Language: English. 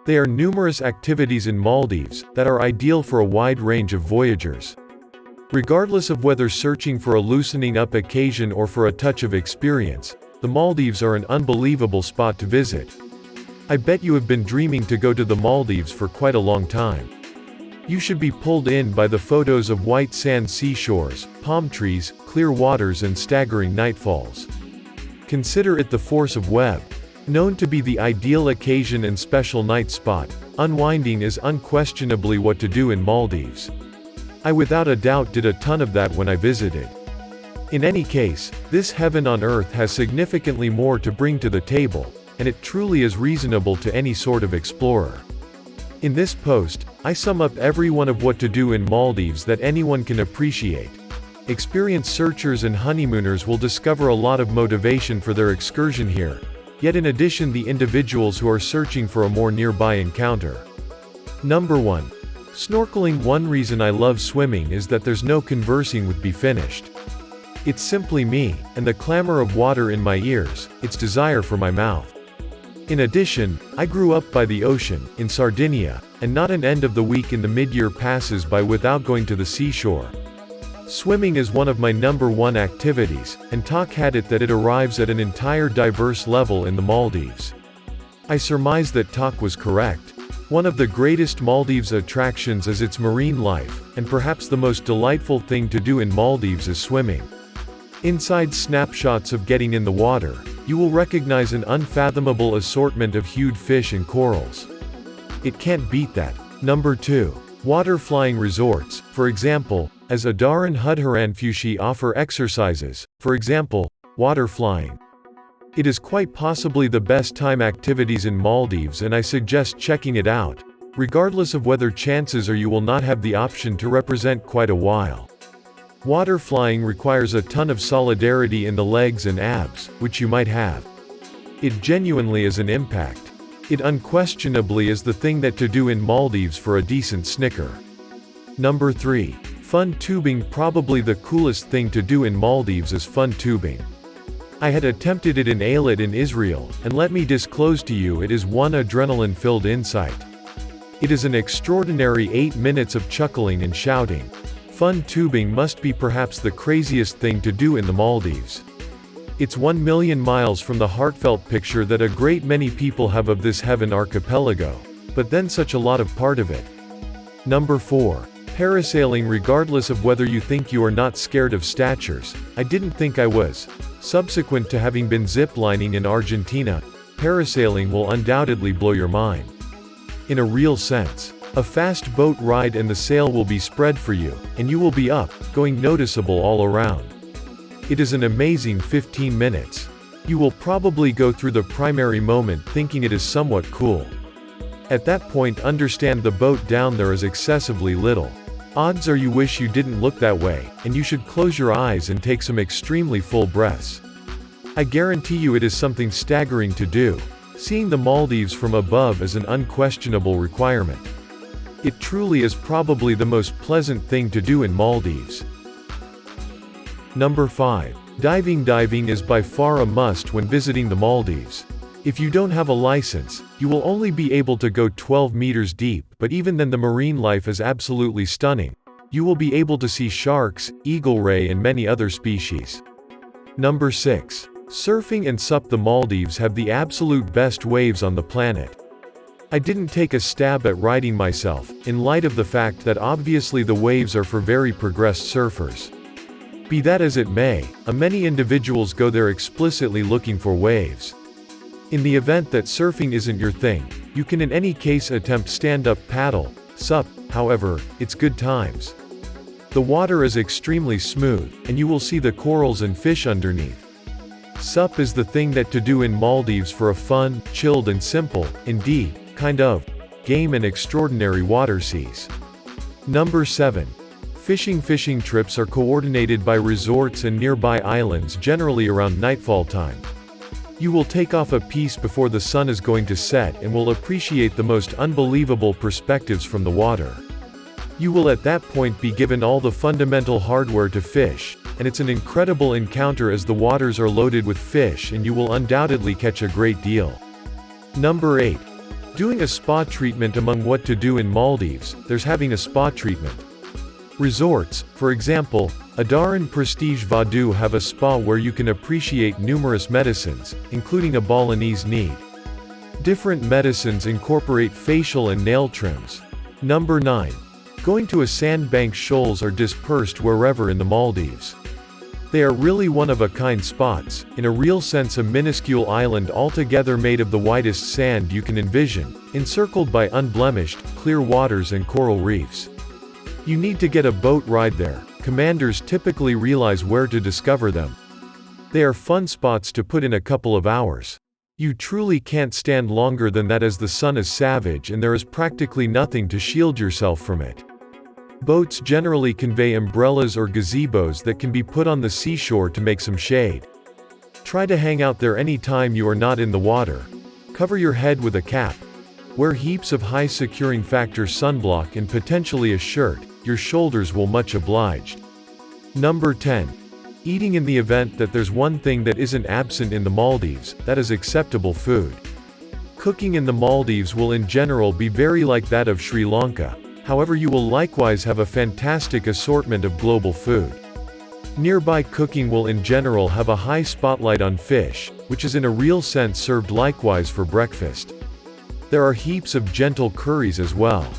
There are numerous activities in Maldives that are ideal for a wide range of voyagers. Regardless of whether searching for a loosening up occasion or for a touch of experience, the Maldives are an unbelievable spot to visit. I bet you have been dreaming to go to the Maldives for quite a long time. You should be pulled in by the photos of white sand seashores, palm trees, clear waters and staggering nightfalls. Consider it the Force of Webb. Known to be the ideal occasion and special night spot, unwinding is unquestionably what to do in Maldives. I without a doubt did a ton of that when I visited. In any case, this heaven on earth has significantly more to bring to the table, and it truly is reasonable to any sort of explorer. In this post, I sum up every one of what to do in Maldives that anyone can appreciate. Experienced searchers and honeymooners will discover a lot of motivation for their excursion here, yet in addition the individuals who are searching for a more nearby encounter. Number 1. Snorkeling. One reason I love swimming is that there's no conversing with be finished. It's simply me, and the clamor of water in my ears, its desire for my mouth. In addition, I grew up by the ocean, in Sardinia, and not an end of the week in the mid-year passes by without going to the seashore. Swimming is one of my number 1 activities, and talk had it that it arrives at an entire diverse level in the Maldives. I surmise that talk was correct. One of the greatest Maldives attractions is its marine life, and perhaps the most delightful thing to do in Maldives is swimming. Inside snapshots of getting in the water, you will recognize an unfathomable assortment of hued fish and corals. It can't beat that. Number 2. Water flying resorts, for example, as Adar and Hudharan offer exercises, for example, water flying. It is quite possibly the best time activities in Maldives and I suggest checking it out, regardless of whether chances are you will not have the option to represent quite a while. Water flying requires a ton of solidarity in the legs and abs, which you might have. It genuinely is an impact. It unquestionably is the thing that to do in Maldives for a decent snicker. Number 3. Fun tubing. Probably the coolest thing to do in Maldives is fun tubing. I had attempted it in Eilat in Israel, and let me disclose to you it is one adrenaline-filled insight. It is an extraordinary 8 minutes of chuckling and shouting. Fun tubing must be perhaps the craziest thing to do in the Maldives. It's 1 million miles from the heartfelt picture that a great many people have of this heaven archipelago, but then such a lot of part of it. Number 4. Parasailing. Regardless of whether you think you are not scared of statures, I didn't think I was. Subsequent to having been ziplining in Argentina, parasailing will undoubtedly blow your mind. In a real sense. A fast boat ride and the sail will be spread for you, and you will be up, going noticeable all around. It is an amazing 15 minutes. You will probably go through the primary moment thinking it is somewhat cool. At that point understand the boat down there is excessively little. Odds are you wish you didn't look that way, and you should close your eyes and take some extremely full breaths. I guarantee you it is something staggering to do. Seeing the Maldives from above is an unquestionable requirement. It truly is probably the most pleasant thing to do in Maldives. Number 5. Diving. Diving is by far a must when visiting the Maldives. If you don't have a license, you will only be able to go 12 meters deep, but even then the marine life is absolutely stunning. You will be able to see sharks, eagle ray and many other species. Number 6. Surfing and SUP. The Maldives have the absolute best waves on the planet. I didn't take a stab at riding myself, in light of the fact that obviously the waves are for very progressed surfers. Be that as it may, many individuals go there explicitly looking for waves. In the event that surfing isn't your thing, you can in any case attempt stand-up paddle, SUP, however, it's good times. The water is extremely smooth, and you will see the corals and fish underneath. SUP is the thing that to do in Maldives for a fun, chilled and simple, indeed, kind of, game and extraordinary water seas. Number 7. Fishing. Fishing trips are coordinated by resorts and nearby islands generally around nightfall time. You will take off a piece before the sun is going to set and will appreciate the most unbelievable perspectives from the water. You will at that point be given all the fundamental hardware to fish, and it's an incredible encounter as the waters are loaded with fish and you will undoubtedly catch a great deal. Number 8. Doing a spa treatment. Among what to do in Maldives, there's having a spa treatment. Resorts, for example, Adaran Prestige Vadu have a spa where you can appreciate numerous medicines, including a Balinese need. Different medicines incorporate facial and nail trims. Number 9. Going to a sandbank. Shoals are dispersed wherever in the Maldives. They are really one-of-a-kind spots, in a real sense a minuscule island altogether made of the whitest sand you can envision, encircled by unblemished, clear waters and coral reefs. You need to get a boat ride there. Commanders typically realize where to discover them. They are fun spots to put in a couple of hours. You truly can't stand longer than that as the sun is savage and there is practically nothing to shield yourself from it. Boats generally convey umbrellas or gazebos that can be put on the seashore to make some shade. Try to hang out there any time you are not in the water. Cover your head with a cap. Wear heaps of high securing factor sunblock and potentially a shirt. Your shoulders will much obliged. Number 10. Eating. In the event that there's one thing that isn't absent in the Maldives, that is acceptable food. Cooking in the Maldives will in general be very like that of Sri Lanka. However, you will likewise have a fantastic assortment of global food. Nearby cooking will in general have a high spotlight on fish, which is in a real sense served likewise for breakfast. There are heaps of gentle curries as well.